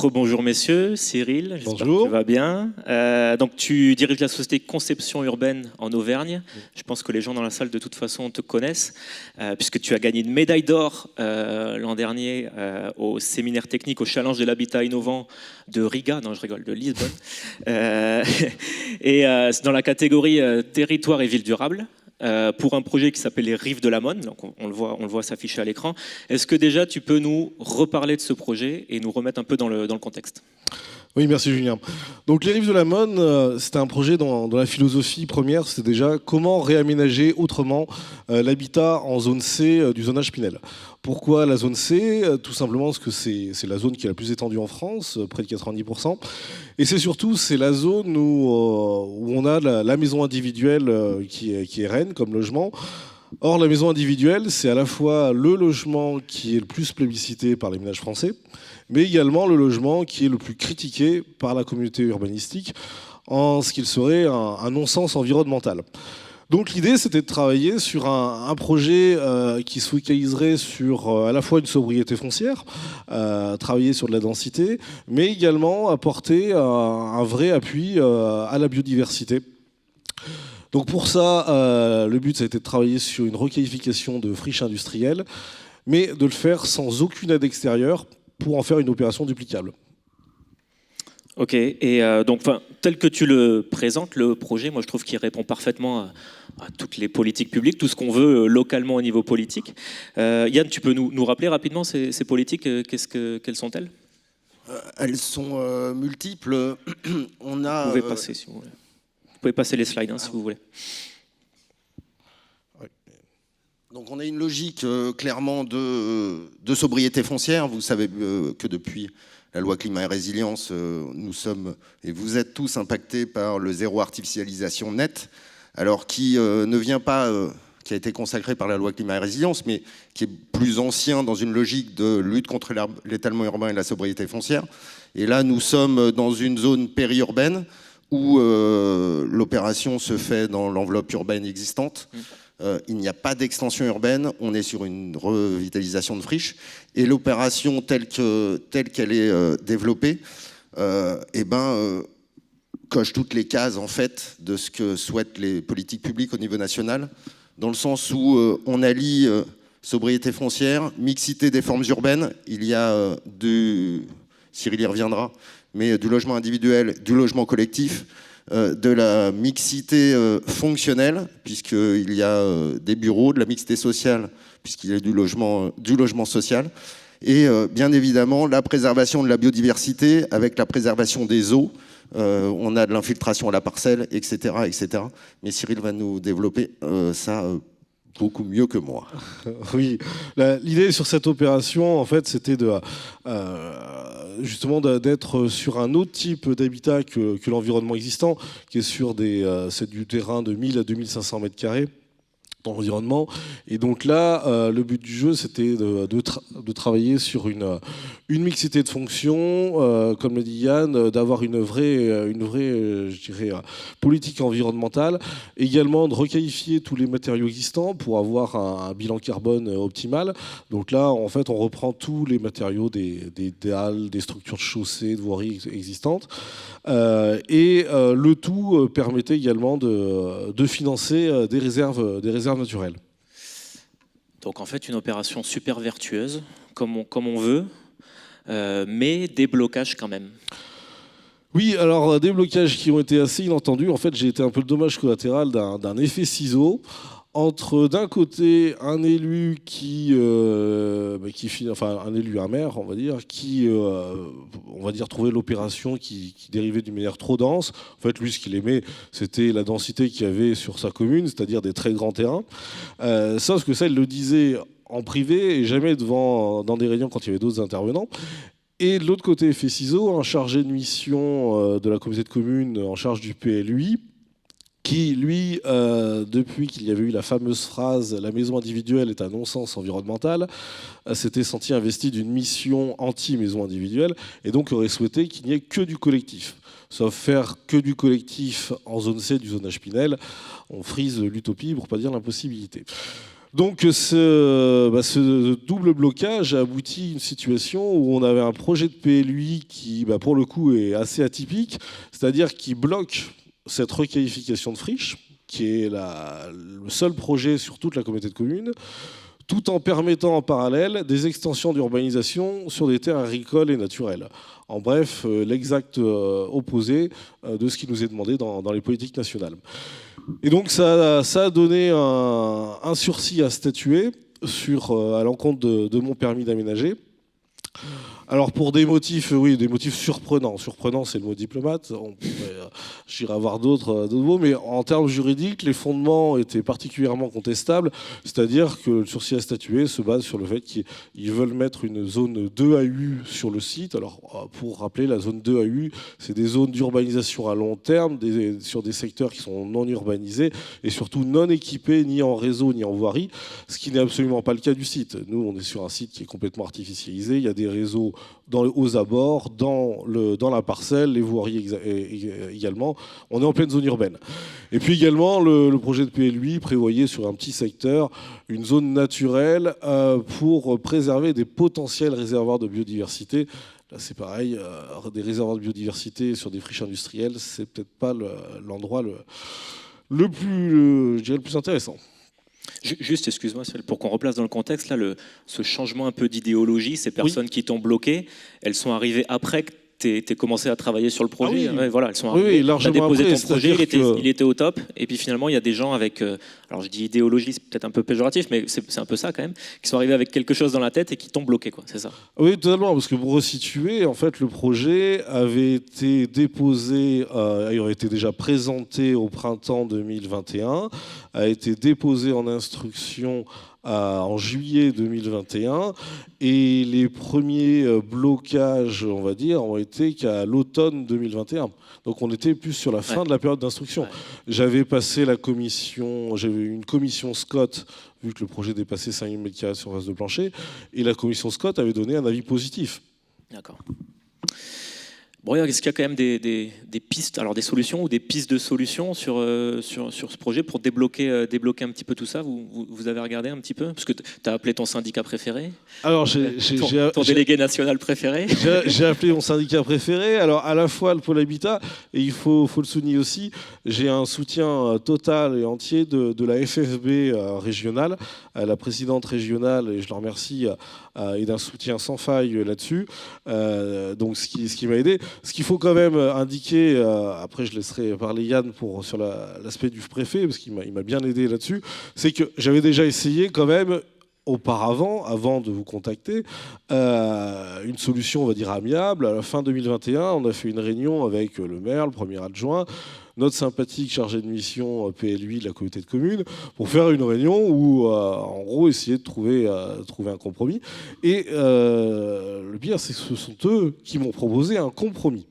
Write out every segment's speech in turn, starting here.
Rebonjour messieurs, Cyril, j'espère Bonjour. que tu vas bien. Donc tu diriges la société Conception Urbaine en Auvergne. Je pense que les gens dans la salle de toute façon te connaissent, puisque tu as gagné une médaille d'or l'an dernier au séminaire technique, au challenge de l'habitat innovant de Riga, non je rigole, de Lisbonne. C'est dans la catégorie territoire et ville durable. Pour un projet qui s'appelle les Rives de la Monne, donc on le voit s'afficher à l'écran. Est-ce que déjà tu peux nous reparler de ce projet et nous remettre un peu dans le contexte ? Oui, merci Julien. Donc les Rives de la Monne, c'était un projet dans la philosophie première, c'était déjà comment réaménager autrement l'habitat en zone C du zonage Pinel. Pourquoi la zone C ? Tout simplement parce que c'est la zone qui est la plus étendue en France, près de 90%. Et c'est la zone où on a la maison individuelle qui est reine comme logement. Or, la maison individuelle, c'est à la fois le logement qui est le plus plébiscité par les ménages français, mais également le logement qui est le plus critiqué par la communauté urbanistique en ce qu'il serait un non-sens environnemental. Donc l'idée, c'était de travailler sur un projet qui se focaliserait sur à la fois une sobriété foncière, travailler sur de la densité, mais également apporter un vrai appui à la biodiversité. Donc pour ça, le but, ça a été de travailler sur une requalification de friches industrielles, mais de le faire sans aucune aide extérieure pour en faire une opération duplicable. Ok, et donc tel que tu le présentes, le projet, moi je trouve qu'il répond parfaitement à toutes les politiques publiques, tout ce qu'on veut localement au niveau politique. Yann, tu peux nous rappeler rapidement ces politiques, quelles sont-elles ? Elles sont multiples. On a, vous pouvez passer si vous voulez. Vous pouvez passer les slides si vous voulez. Donc on a une logique clairement de sobriété foncière. Vous savez que depuis la loi climat et résilience, nous sommes et vous êtes tous impactés par le zéro artificialisation net, alors qui ne vient pas, qui a été consacré par la loi climat et résilience, mais qui est plus ancien dans une logique de lutte contre l'étalement urbain et la sobriété foncière. Et là, nous sommes dans une zone périurbaine où l'opération se fait dans l'enveloppe urbaine existante. Il n'y a pas d'extension urbaine, on est sur une revitalisation de friches. Et l'opération telle qu'elle est développée, coche toutes les cases en fait, de ce que souhaitent les politiques publiques au niveau national, dans le sens où on allie sobriété foncière, mixité des formes urbaines. Il y a Cyril y reviendra, mais du logement individuel, du logement collectif, de la mixité fonctionnelle, puisqu'il y a des bureaux, de la mixité sociale, puisqu'il y a du logement social, et bien évidemment la préservation de la biodiversité avec la préservation des eaux. On a de l'infiltration à la parcelle, etc., etc. Mais Cyril va nous développer ça beaucoup mieux que moi. Oui, l'idée sur cette opération, en fait, c'était justement d'être sur un autre type d'habitat que l'environnement existant, qui est sur c'est du terrain de 1000 à 2500 mètres carrés dans l'environnement. Et donc là, le but du jeu, c'était de travailler sur une mixité de fonctions, comme le dit Yann, d'avoir une vraie, je dirais, politique environnementale, également de requalifier tous les matériaux existants pour avoir un bilan carbone optimal. Donc là, en fait, on reprend tous les matériaux des dalles, des structures de chaussées, de voiries existantes. Le tout permettait également de financer des réserves naturelles. Donc en fait, une opération super vertueuse, comme on veut, mais des blocages quand même. Oui, alors des blocages qui ont été assez inattendus. En fait, j'ai été un peu le dommage collatéral d'un effet ciseau entre d'un côté un élu un maire, on va dire, qui trouvait l'opération qui dérivait d'une manière trop dense. En fait, lui, ce qu'il aimait, c'était la densité qu'il y avait sur sa commune, c'est-à-dire des très grands terrains. Sauf que ça, il le disait en privé et jamais dans des réunions quand il y avait d'autres intervenants. Et de l'autre côté, effet ciseau, un chargé de mission de la communauté de communes en charge du PLUI, qui, lui, depuis qu'il y avait eu la fameuse phrase « la maison individuelle est un non-sens environnemental », s'était senti investi d'une mission anti-maison individuelle et donc aurait souhaité qu'il n'y ait que du collectif. Sauf faire que du collectif en zone C du zonage Pinel, on frise l'utopie pour ne pas dire l'impossibilité. Donc ce double blocage a abouti à une situation où on avait un projet de PLUI qui, pour le coup, est assez atypique, c'est-à-dire qui bloque cette requalification de friche, qui est le seul projet sur toute la communauté de communes, tout en permettant en parallèle des extensions d'urbanisation sur des terres agricoles et naturelles. En bref, l'exact opposé de ce qui nous est demandé dans les politiques nationales. Et donc ça a donné un sursis à statuer à l'encontre de mon permis d'aménager. Alors pour des motifs, oui, des motifs surprenants. Surprenant, c'est le mot diplomate. J'irai avoir d'autres mots, mais en termes juridiques, les fondements étaient particulièrement contestables. C'est-à-dire que le sursis à statuer se base sur le fait qu'ils veulent mettre une zone 2AU sur le site. Alors pour rappeler, la zone 2AU, c'est des zones d'urbanisation à long terme sur des secteurs qui sont non urbanisés et surtout non équipés ni en réseau ni en voirie, ce qui n'est absolument pas le cas du site. Nous, on est sur un site qui est complètement artificialisé. Il y a des réseaux aux abords, dans la parcelle, les voiries également. On est en pleine zone urbaine. Et puis également, le projet de PLUI prévoyait sur un petit secteur une zone naturelle pour préserver des potentiels réservoirs de biodiversité. Là, c'est pareil, des réservoirs de biodiversité sur des friches industrielles, c'est peut-être pas l'endroit le plus intéressant. Juste, excuse-moi, pour qu'on replace dans le contexte, là, ce changement un peu d'idéologie, ces personnes qui t'ont bloqué, elles sont arrivées après que tu commencé à travailler sur le projet. Ah oui. Ouais, voilà, elles sont arrivées. Oui, largement déposé après, ton projet, il était au top. Et puis finalement, il y a des gens avec, alors je dis idéologie, c'est peut-être un peu péjoratif, mais c'est un peu ça quand même, qui sont arrivés avec quelque chose dans la tête et qui t'ont bloqué, quoi. C'est ça. Oui, totalement, parce que pour resituer, en fait, le projet avait été déposé, il aurait été déjà présenté au printemps 2021, a été déposé en instruction en juillet 2021, et les premiers blocages, on va dire, ont été qu'à l'automne 2021. Donc on était plus sur la fin de la période d'instruction. J'avais passé j'avais une commission Scott, vu que le projet dépassait 5000 m² de surface de plancher, et la commission Scott avait donné un avis positif. D'accord. Bon, est-ce qu'il y a quand même des pistes, alors des solutions ou des pistes de solutions sur ce projet pour débloquer un petit peu tout ça, vous avez regardé un petit peu? Parce que tu as appelé ton syndicat préféré. Alors, ton délégué national préféré. J'ai appelé mon syndicat préféré. Alors, à la fois le Pôle Habitat, et il faut le souligner aussi, j'ai un soutien total et entier de la FFB régionale, la présidente régionale, et je la remercie, et d'un soutien sans faille là-dessus. Donc, ce qui m'a aidé. Ce qu'il faut quand même indiquer, après je laisserai parler Yann sur l'aspect du préfet, parce qu'il m'a bien aidé là-dessus, c'est que j'avais déjà essayé quand même auparavant, avant de vous contacter, une solution, on va dire, amiable. À la fin 2021, on a fait une réunion avec le maire, le premier adjoint, notre sympathique chargé de mission PLUI de la communauté de communes, pour faire une réunion où, en gros, essayer de trouver un compromis. Et le pire, c'est que ce sont eux qui m'ont proposé un compromis.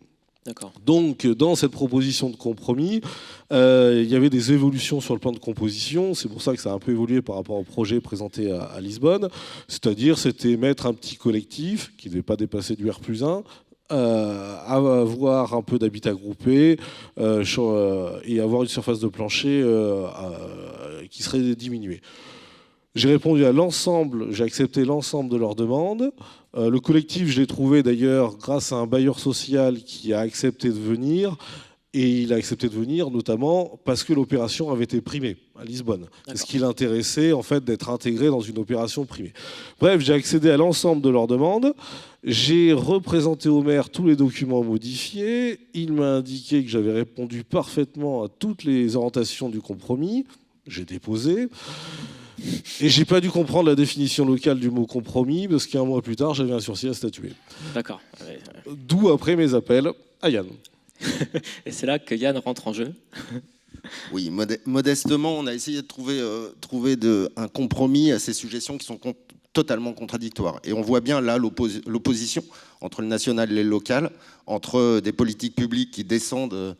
D'accord. Donc, dans cette proposition de compromis, il y avait des évolutions sur le plan de composition. C'est pour ça que ça a un peu évolué par rapport au projet présenté à Lisbonne. C'est-à-dire, c'était mettre un petit collectif qui ne devait pas dépasser du R+1, avoir un peu d'habitat groupé et avoir une surface de plancher qui serait diminuée. J'ai répondu à l'ensemble, j'ai accepté l'ensemble de leurs demandes. Le collectif, je l'ai trouvé d'ailleurs grâce à un bailleur social qui a accepté de venir. Et il a accepté de venir notamment parce que l'opération avait été primée à Lisbonne. C'est ce qui l'intéressait, en fait, d'être intégré dans une opération primée. Bref, j'ai accédé à l'ensemble de leurs demandes. J'ai représenté au maire tous les documents modifiés. Il m'a indiqué que j'avais répondu parfaitement à toutes les orientations du compromis. J'ai déposé. Et j'ai pas dû comprendre la définition locale du mot compromis parce qu'un mois plus tard, j'avais un sursis à statuer. D'accord. D'où après mes appels à Yann. Et c'est là que Yann rentre en jeu. Oui, modestement, on a essayé de trouver un compromis à ces suggestions qui sont totalement contradictoires. Et on voit bien là l'opposition entre le national et le local, entre des politiques publiques qui descendent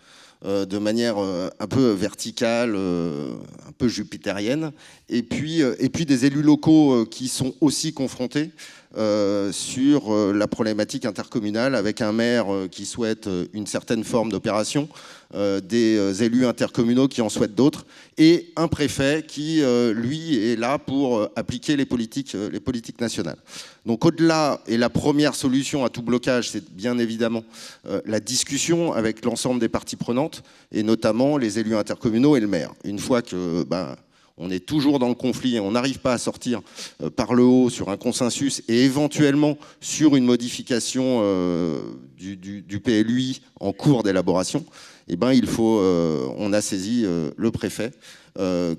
de manière un peu verticale, un peu jupitérienne, et puis des élus locaux qui sont aussi confrontés sur la problématique intercommunale, avec un maire qui souhaite une certaine forme d'opération, des élus intercommunaux qui en souhaitent d'autres, et un préfet qui, lui, est là pour appliquer les politiques nationales. Donc au-delà, et la première solution à tout blocage, c'est bien évidemment la discussion avec l'ensemble des parties prenantes, et notamment les élus intercommunaux et le maire. Une fois que on est toujours dans le conflit et on n'arrive pas à sortir par le haut sur un consensus et éventuellement sur une modification du PLUI en cours d'élaboration, on a saisi le préfet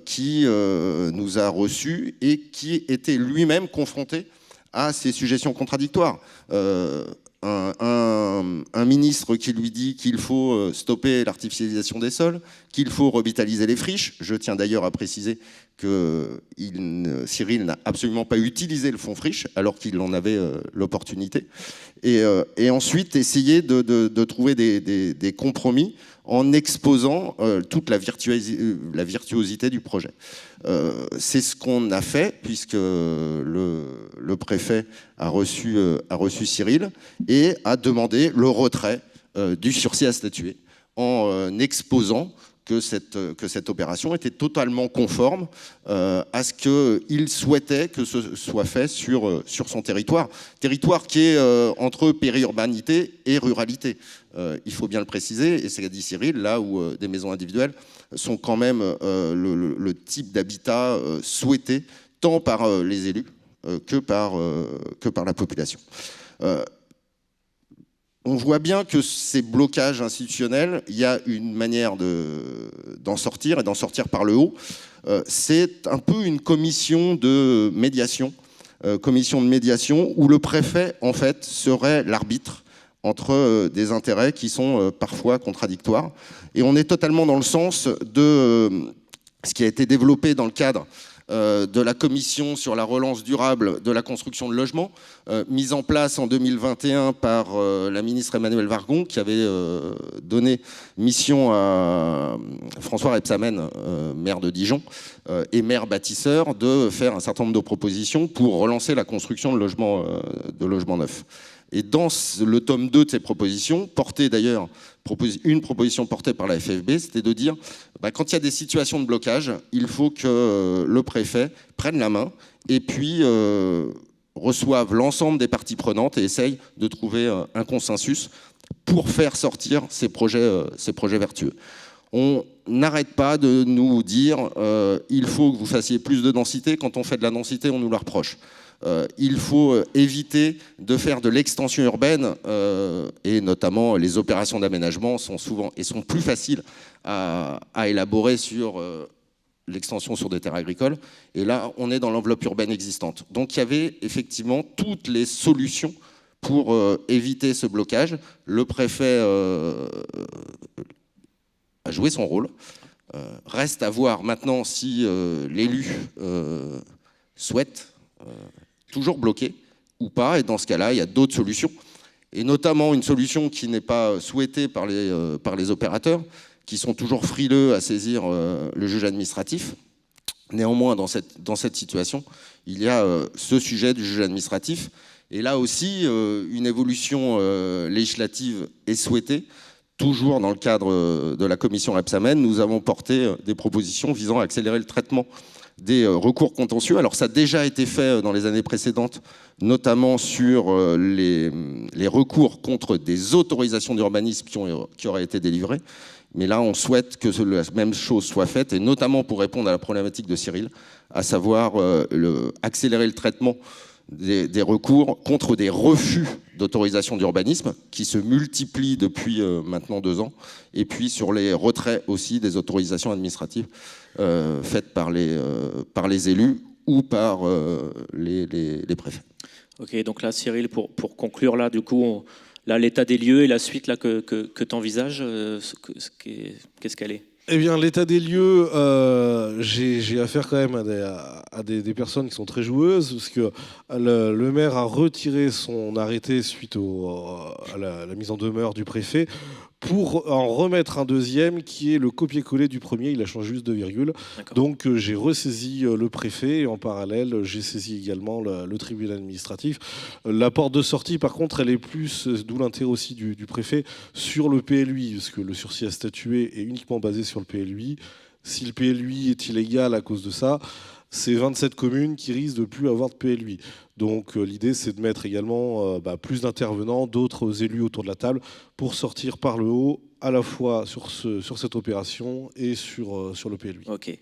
qui nous a reçus et qui était lui-même confronté à ces suggestions contradictoires. Un ministre qui lui dit qu'il faut stopper l'artificialisation des sols, qu'il faut revitaliser les friches. Je tiens d'ailleurs à préciser que Cyril n'a absolument pas utilisé le fonds friche alors qu'il en avait l'opportunité. Et ensuite, essayer de trouver des compromis en exposant toute la virtuosité du projet. C'est ce qu'on a fait, puisque le préfet a reçu Cyril et a demandé le retrait du sursis à statuer en exposant que cette opération était totalement conforme à ce qu'il souhaitait que ce soit fait sur son territoire qui est entre périurbanité et ruralité. Il faut bien le préciser, et c'est ce qu'a dit Cyril, là où des maisons individuelles sont quand même le type d'habitat souhaité tant par les élus que par la population. On voit bien que ces blocages institutionnels, il y a une manière d'en sortir, et d'en sortir par le haut. C'est un peu une commission de médiation où le préfet, en fait, serait l'arbitre entre des intérêts qui sont parfois contradictoires. Et on est totalement dans le sens de ce qui a été développé dans le cadre de la commission sur la relance durable de la construction de logements, mise en place en 2021 par la ministre Emmanuelle Wargon, qui avait donné mission à François Rebsamen, maire de Dijon, et maire bâtisseur, de faire un certain nombre de propositions pour relancer la construction de logements neufs. Et dans le tome 2 de ces propositions, une proposition portée par la FFB, c'était de dire, quand il y a des situations de blocage, il faut que le préfet prenne la main et puis reçoive l'ensemble des parties prenantes et essaye de trouver un consensus pour faire sortir ces projets vertueux. On n'arrête pas de nous dire il faut que vous fassiez plus de densité. Quand on fait de la densité, on nous la reproche. Il faut éviter de faire de l'extension urbaine et notamment les opérations d'aménagement sont plus faciles à élaborer sur l'extension sur des terres agricoles. Et là, on est dans l'enveloppe urbaine existante. Donc il y avait effectivement toutes les solutions pour éviter ce blocage. Le préfet a joué son rôle. Reste à voir maintenant si l'élu souhaite toujours bloquer ou pas, et dans ce cas-là, il y a d'autres solutions, et notamment une solution qui n'est pas souhaitée par les opérateurs, qui sont toujours frileux à saisir le juge administratif. Néanmoins, dans cette situation, il y a ce sujet du juge administratif, et là aussi, une évolution législative est souhaitée. Toujours dans le cadre de la commission Rebsamen, nous avons porté des propositions visant à accélérer le traitement des recours contentieux. Alors ça a déjà été fait dans les années précédentes, notamment sur les recours contre des autorisations d'urbanisme qui auraient été délivrées. Mais là, on souhaite que la même chose soit faite, et notamment pour répondre à la problématique de Cyril, à savoir accélérer le traitement des recours contre des refus d'autorisation d'urbanisme qui se multiplient depuis maintenant 2 ans, et puis sur les retraits aussi des autorisations administratives faites par les élus ou par les préfets. Ok, donc là, Cyril, pour conclure, là, du coup, l'état des lieux et la suite là, que tu envisages, qu'est-ce qu'elle est ? Eh bien, l'état des lieux, j'ai affaire quand même à des personnes qui sont très joueuses, parce que le maire a retiré son arrêté suite à la mise en demeure du préfet pour en remettre un deuxième qui est le copier-coller du premier. Il a changé juste 2 virgules. D'accord. Donc j'ai ressaisi le préfet et en parallèle j'ai saisi également le tribunal administratif. La porte de sortie par contre elle est plus, d'où l'intérêt aussi du préfet, sur le PLUI, parce que le sursis à statuer est uniquement basé sur le PLUI. Si le PLUI est illégal à cause de ça, c'est 27 communes qui risquent de plus avoir de PLUI. Donc l'idée c'est de mettre également plus d'intervenants, d'autres élus autour de la table pour sortir par le haut à la fois sur cette opération et sur le PLUI. Ok.